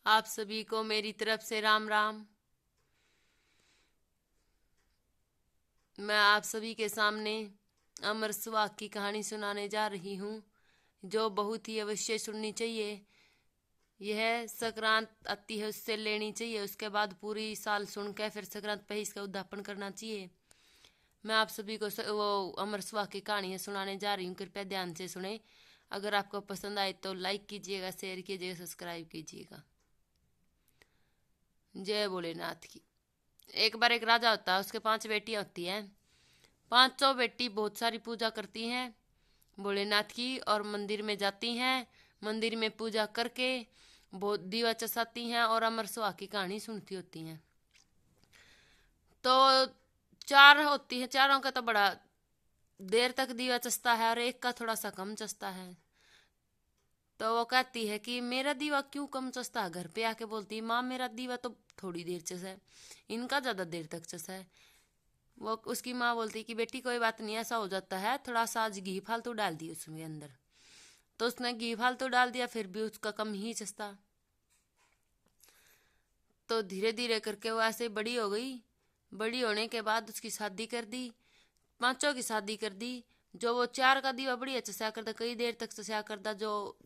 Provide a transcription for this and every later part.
आप सभी को मेरी तरफ से राम राम। मैं आप सभी के सामने अमर सुहाग की कहानी सुनाने जा रही हूँ, जो बहुत ही अवश्य सुननी चाहिए। यह संक्रांत आती है उससे लेनी चाहिए, उसके बाद पूरी साल सुन के फिर संक्रांत पे ही इसका उद्यापन करना चाहिए। मैं आप सभी को वो अमर सुहाग की कहानी सुनाने जा रही हूँ, कृपया ध्यान से सुने। अगर आपको पसंद आए तो लाइक कीजिएगा, शेयर कीजिएगा, सब्सक्राइब कीजिएगा। जय भोलेनाथ की। एक बार एक राजा होता है, उसके 5 बेटियां होती हैं। पांचों बेटी बहुत सारी पूजा करती हैं भोलेनाथ की, और मंदिर में जाती हैं। मंदिर में पूजा करके बहुत दीवा चसाती हैं और अमर सुहाग की कहानी सुनती होती हैं। तो चार होती है, चारों का तो बड़ा देर तक दीवा चसता है और एक का थोड़ा सा कम चसता है। तो वो कहती है कि मेरा दीवा क्यों कम चसता है। घर पे आके बोलती है, माँ मेरा दीवा तो थोड़ी देर चसा है, इनका ज्यादा देर तक चसा है। वो उसकी माँ बोलती कि बेटी कोई बात नहीं, ऐसा हो जाता है, थोड़ा सा आज घी फालतू डाल दी उसमें अंदर। तो उसने घी फालतू डाल दिया, फिर भी उसका कम ही चसता। तो धीरे धीरे करके वो ऐसे बड़ी हो गई। बड़ी होने के बाद उसकी शादी कर दी, पांचों की शादी कर दी। जो वो चार का दीवा बढ़िया चसा करता, कई देर तक चसा करता, जो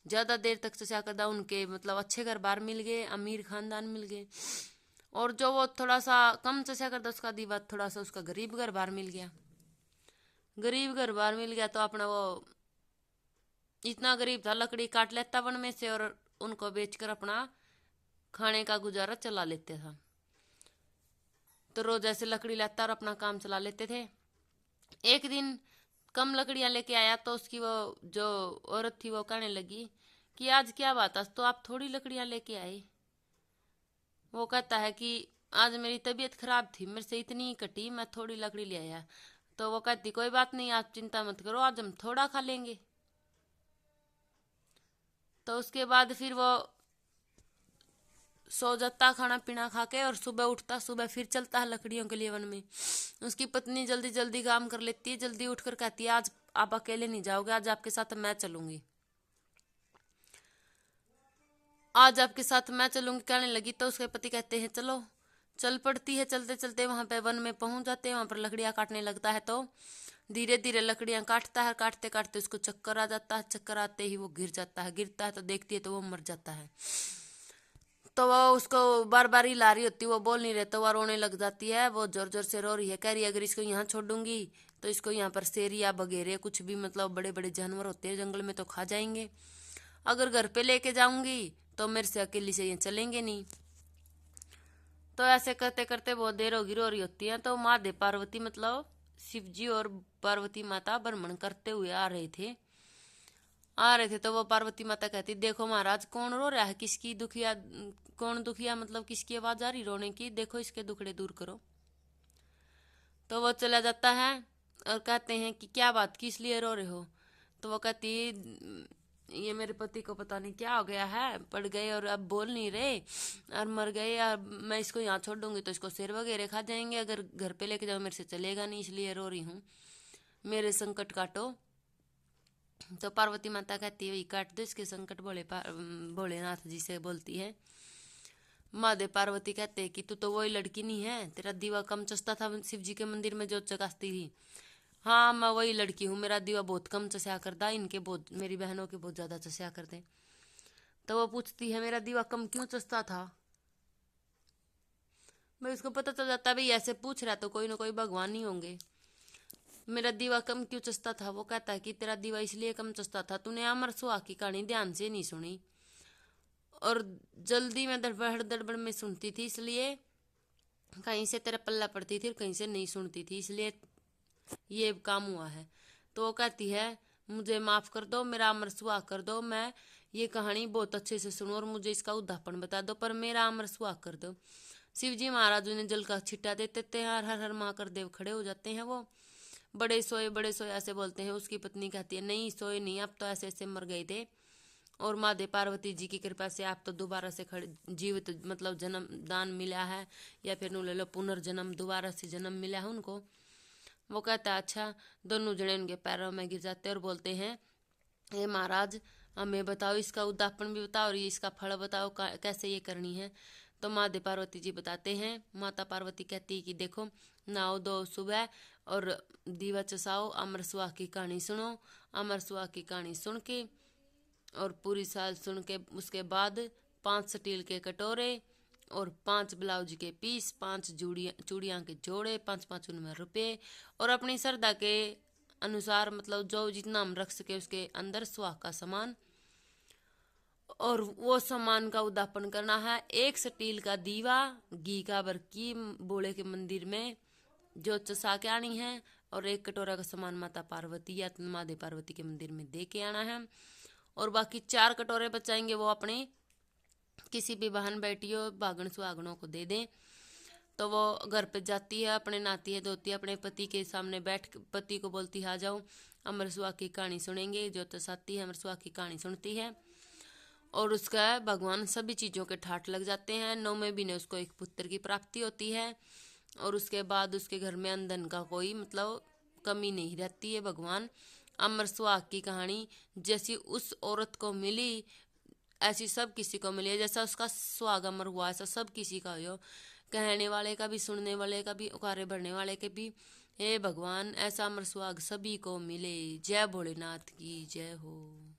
ज्यादा देर तक चसा करता, उनके मतलब अच्छे घर बार मिल गए, अमीर खानदान मिल गए। और जो वो थोड़ा सा कम चसा करता, उसका दीवा थोड़ा सा उसका गरीब घर बार मिल गया। गरीब घर बार मिल गया तो अपना वो इतना गरीब था, लकड़ी काट लेता वन में से और उनको बेचकर अपना खाने का गुजारा चला लेते था। तो रोज ऐसे लकड़ी लाता और अपना काम चला लेते थे। एक दिन कम लकड़ियां लेके आया तो उसकी वो जो औरत थी वो कहने लगी कि आज क्या बात, आज तो आप थोड़ी लकड़ियां लेके आए। वो कहता है कि आज मेरी तबीयत खराब थी, मेरे से इतनी कटी, मैं थोड़ी लकड़ी ले आया। तो वो कहती कोई बात नहीं, आप चिंता मत करो, आज हम थोड़ा खा लेंगे। तो उसके बाद फिर वो सो जाता खाना पीना खा के, और सुबह उठता, सुबह फिर चलता है लकड़ियों के लिए वन में। उसकी पत्नी जल्दी जल्दी काम कर लेती है, जल्दी उठकर कहती है आज आप अकेले नहीं जाओगे, आज आपके साथ मैं चलूंगी, आज आपके साथ मैं चलूंगी कहने लगी। तो उसके पति कहते हैं चलो। चल पड़ती है, चलते चलते वहां पे वन में पहुंच जाते हैं। वहां पर लकड़ियां काटने लगता है, तो धीरे धीरे लकड़ियां काटता है, काटते काटते उसको चक्कर आ जाता है। चक्कर आते ही वो गिर जाता है, गिरता है तो देखती है तो वो मर जाता है। तो वो उसको बार बार हिला रही होती, वो बोल नहीं रहे, तो वो रोने लग जाती है। वो जोर जोर से रो रही है, कह रही है अगर इसको यहाँ छोड़ दूंगी तो इसको यहाँ पर शेर या बगेरे कुछ भी मतलब बड़े बड़े जानवर होते हैं जंगल में तो खा जाएंगे। अगर घर पे लेके जाऊंगी तो मेरे से अकेली से ये चलेंगे नहीं। तो ऐसे करते करते बहुत देर होगी, रो रही होती है। तो महादेव पार्वती मतलब शिव जी और पार्वती माता भ्रमण करते हुए आ रहे थे। तो वो पार्वती माता कहती देखो महाराज कौन रो रहा है, किसकी दुखिया, कौन दुखिया मतलब किसकी आवाज आ रही रोने की, देखो इसके दुखड़े दूर करो। तो वो चला जाता है और कहते हैं कि क्या बात, किस लिए रो रहे हो। तो वो कहती ये मेरे पति को पता नहीं क्या हो गया है, पड़ गए और अब बोल नहीं रहे और मर गए, और मैं इसको यहाँ छोड़ दूंगी तो इसको शेर वगैरह खा जाएंगे, अगर घर पे लेके जाओ मेरे से चलेगा नहीं, इसलिए रो रही हूँ, मेरे संकट काटो। तो पार्वती माता कहती है वही काट दो इसके संकट, भोलेनाथ जी से बोलती है। महादेव पार्वती कहते हैं कि तू तो वही लड़की नहीं है, तेरा दीवा कम चसता था शिव जी के मंदिर में जो चकास्ती थी। हाँ मैं वही लड़की हूँ, मेरा दीवा बहुत कम चस्या करता, इनके बहुत, मेरी बहनों के बहुत ज्यादा चस्या करते। तो वो पूछती है मेरा दीवा कम क्यों चसता था। भाई उसको पता चल जाता है भाई ऐसे पूछ रहा तो कोई ना कोई भगवान ही होंगे। मेरा दीवा कम क्यों चसता था, वो कहता है कि तेरा दीवा इसलिए कम चसता था, तूने अमर सुहाग की कहानी ध्यान से नहीं सुनी और जल्दी में दड़बड़ दड़बड़ में सुनती थी, इसलिए कहीं से तेरा पल्ला पड़ती थी और कहीं से नहीं सुनती थी, इसलिए ये काम हुआ है। तो वो कहती है मुझे माफ कर दो, मेरा अमर सुहाग कर दो, मैं ये कहानी बहुत अच्छे से सुनूं और मुझे इसका उद्यापन बता दो, पर मेरा अमर सुहाग कर दो। शिवजी महाराज उन्हें जल का छिट्टा दे देते हैं, हर हर हर महादेव खड़े हो जाते हैं। वो बड़े सोए ऐसे बोलते हैं। उसकी पत्नी कहती है नहीं सोए नहीं, आप तो ऐसे ऐसे मर गए थे और महादेव पार्वती जी की कृपा से आप तो दोबारा से खड़े जीवित मतलब जन्म दान मिला है, या फिर नु ले लो पुनर्जन्म, दोबारा से जन्म मिला है उनको। वो कहता है अच्छा। दोनों जने उनके पैरों में गिर जाते हैं और बोलते हैं हे महाराज हमें बताओ, इसका उद्यापन भी बताओ और ये इसका फल बताओ कैसे ये करनी है। तो महादेव पार्वती जी बताते हैं। माता पार्वती कहती है कि देखो, नाओ दो सुबह और दीवा चसाओ, अमर सुहा की कहानी सुनो। अमर सुहा की कहानी सुन के और पूरी साल सुन के उसके बाद 5 स्टील के कटोरे और 5 ब्लाउज के पीस, 5 चूड़ियाँ के जोड़े, 5-5 उनमें रुपये और अपनी श्रद्धा के अनुसार, मतलब जो जितना हम रख सके उसके अंदर सुहाग का सामान, और वो सामान का उद्यापन करना है। 1 स्टील का दीवा घी का बरकी बोले के मंदिर में जो चसा के आनी है और 1 कटोरा का सामान माता पार्वती या महादेव पार्वती के मंदिर में दे के आना है। और बाकी 4 कटोरे बचाएंगे वो अपने किसी भी बहन बेटियों भागन सुहागनों को दे दें। तो वो घर पे जाती है, अपने नहाती है धोती है, अपने पति के सामने बैठ पति को बोलती है आ जाओ, अमर सुहा की कहानी सुनेंगे। जो तसाती है अमर सुहा की कहानी सुनती है और उसका भगवान सभी चीज़ों के ठाठ लग जाते हैं। 9वें महीने उसको एक पुत्र की प्राप्ति होती है और उसके बाद उसके घर में अंधन का कोई मतलब कमी नहीं रहती है। भगवान अमर सुहाग की कहानी जैसी उस औरत को मिली ऐसी सब किसी को मिली है। जैसा उसका सुहाग अमर हुआ ऐसा सब किसी का हो, कहने वाले का भी, सुनने वाले का भी, उकारे भरने वाले के भी। हे भगवान ऐसा अमर सुहाग सभी को मिले। जय भोलेनाथ की जय हो।